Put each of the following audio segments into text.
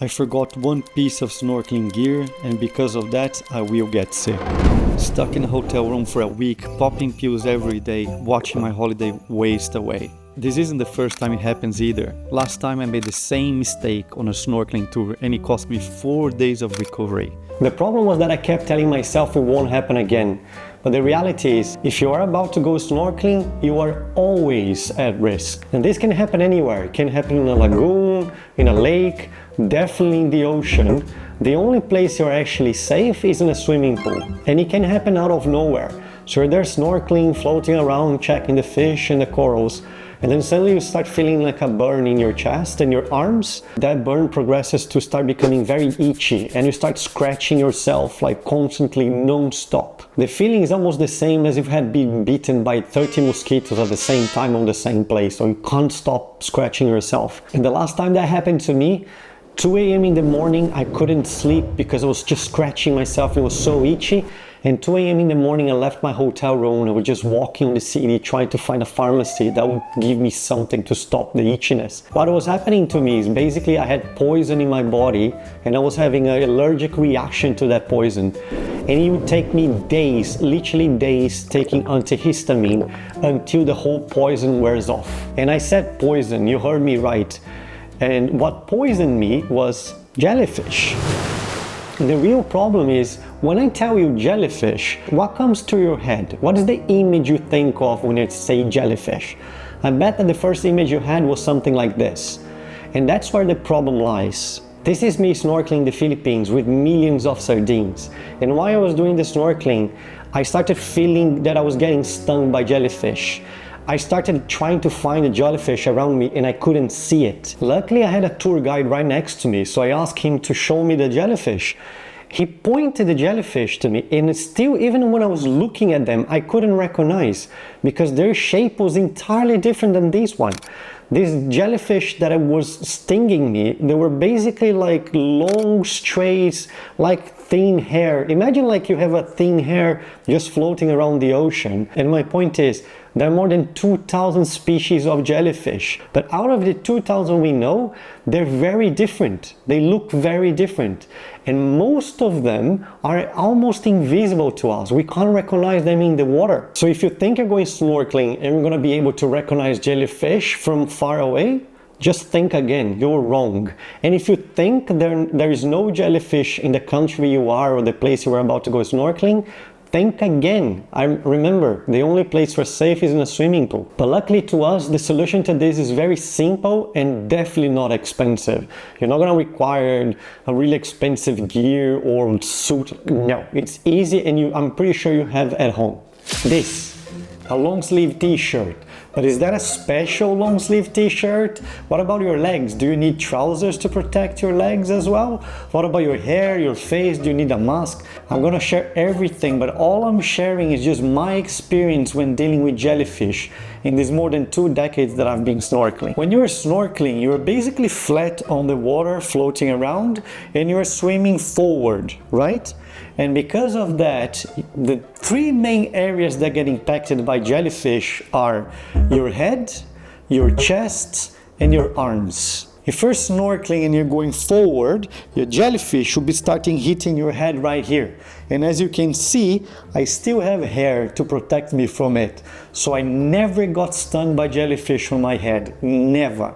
I forgot one piece of snorkeling gear, and because of that, I will get sick. Stuck in a hotel room for a week, popping pills every day, watching my holiday waste away. This isn't the first time it happens either. Last time I made the same mistake on a snorkeling tour and it cost me 4 days of recovery. The problem was that I kept telling myself it won't happen again. But the reality is, if you are about to go snorkeling, you are always at risk. And this can happen anywhere. It can happen in a lagoon, in a lake, definitely in the ocean. The only place you're actually safe is in a swimming pool. And it can happen out of nowhere. So you're there snorkeling, floating around, checking the fish and the corals. And then suddenly you start feeling like a burn in your chest and your arms. That burn progresses to start becoming very itchy and you start scratching yourself like constantly non-stop. The feeling is almost the same as if you had been bitten by 30 mosquitoes at the same time on the same place, so you can't stop scratching yourself. And the last time that happened to me, 2 a.m. in the morning, I couldn't sleep because I was just scratching myself. It was so itchy. And 2 a.m. in the morning, I left my hotel room and I was just walking in the city trying to find a pharmacy that would give me something to stop the itchiness. What was happening to me is basically I had poison in my body and I was having an allergic reaction to that poison. And it would take me days, literally days, taking antihistamine until the whole poison wears off. And I said poison, you heard me right. And what poisoned me was jellyfish. The real problem is, when I tell you jellyfish, what comes to your head? What is the image you think of when you say jellyfish? I bet that the first image you had was something like this. And that's where the problem lies. This is me snorkeling in the Philippines with millions of sardines. And while I was doing the snorkeling, I started feeling that I was getting stung by jellyfish. I started trying to find a jellyfish around me and I couldn't see it. Luckily, I had a tour guide right next to me, so I asked him to show me the jellyfish. He pointed the jellyfish to me and still, even when I was looking at them, I couldn't recognize because their shape was entirely different than this one. These jellyfish that was stinging me, they were basically like long strays, like thin hair. Imagine like you have a thin hair just floating around the ocean. And my point is, there are more than 2,000 species of jellyfish. But out of the 2,000 we know, they're very different. They look very different. And most of them are almost invisible to us. We can't recognize them in the water. So if you think you're going snorkeling and you're going to be able to recognize jellyfish from far away, just think again, you're wrong. And if you think there is no jellyfish in the country you are or the place you are about to go snorkeling, think again. Remember, the only place we're safe is in a swimming pool. But luckily to us, the solution to this is very simple and definitely not expensive. You're not going to require a really expensive gear or suit. No, it's easy and I'm pretty sure you have at home. This, a long sleeve t-shirt. But is that a special long sleeve t-shirt? What about your legs? Do you need trousers to protect your legs as well? What about your hair, your face? Do you need a mask? I'm gonna share everything, but all I'm sharing is just my experience when dealing with jellyfish in these more than 2 decades that I've been snorkeling. When you're snorkeling, you're basically flat on the water, floating around, and you're swimming forward, right? And because of that, the 3 main areas that get impacted by jellyfish are your head, your chest, and your arms. If you're snorkeling and you're going forward, your jellyfish should be starting hitting your head right here. And as you can see, I still have hair to protect me from it. So I never got stung by jellyfish on my head, never.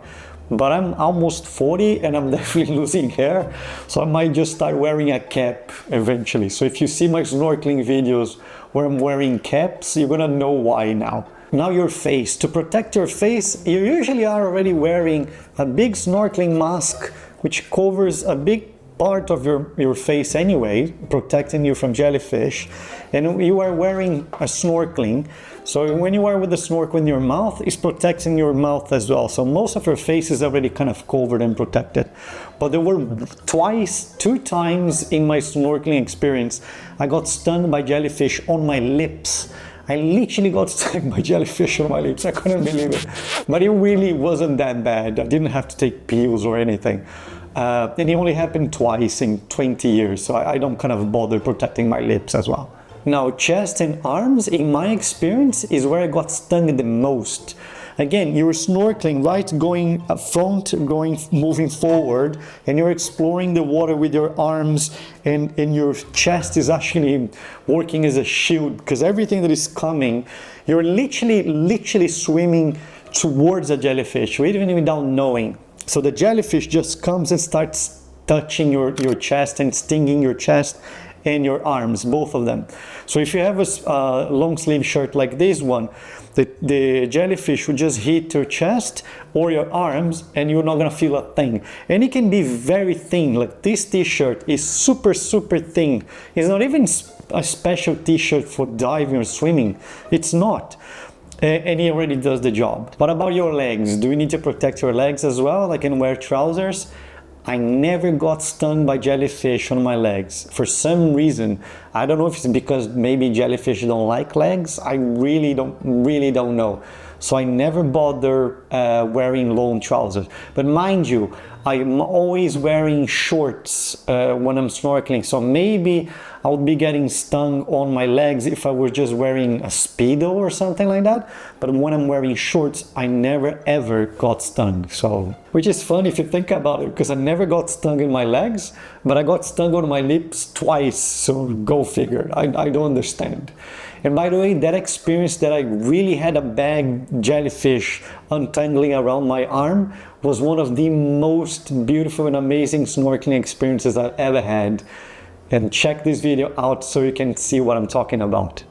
But I'm almost 40 and I'm definitely losing hair, so I might just start wearing a cap eventually. So if you see my snorkeling videos where I'm wearing caps, you're gonna know why now. Now your face. To protect your face, you usually are already wearing a big snorkeling mask which covers a big part of your face anyway, protecting you from jellyfish. And you are wearing a snorkeling. So when you are with the snorkel in your mouth, it's protecting your mouth as well. So most of your face is already kind of covered and protected. But there were 2 times in my snorkeling experience, I got stung by jellyfish on my lips. I literally got stung by jellyfish on my lips. I couldn't believe it. But it really wasn't that bad. I didn't have to take pills or anything. And it only happened twice in 20 years. So I don't kind of bother protecting my lips as well. Now, chest and arms, in my experience, is where I got stung the most. again, you're snorkeling, right? Going front, moving forward, and you're exploring the water with your arms, and your chest is actually working as a shield, because everything that is coming, you're literally swimming towards a jellyfish, even without knowing. So the jellyfish just comes and starts touching your chest and stinging your chest and your arms, both of them. So if you have a long sleeve shirt like this one, the jellyfish will just hit your chest or your arms, and you're not gonna feel a thing. And it can be very thin, like this t-shirt is super thin. It's not even a special t-shirt for diving or swimming. It's not. And he already does the job. What about your legs? Do you need to protect your legs as well, like and wear trousers? I never got stung by jellyfish on my legs for some reason. I don't know if it's because maybe jellyfish don't like legs. I really don't know. So I never bother wearing long trousers. But mind you, I'm always wearing shorts when I'm snorkeling. So maybe I would be getting stung on my legs if I were just wearing a Speedo or something like that. But when I'm wearing shorts, I never ever got stung. So, which is fun if you think about it, because I never got stung in my legs, but I got stung on my lips twice. So go figure. I don't understand. And by the way, that experience that I really had a bag jellyfish untangling around my arm was one of the most beautiful and amazing snorkeling experiences I've ever had. And check this video out so you can see what I'm talking about.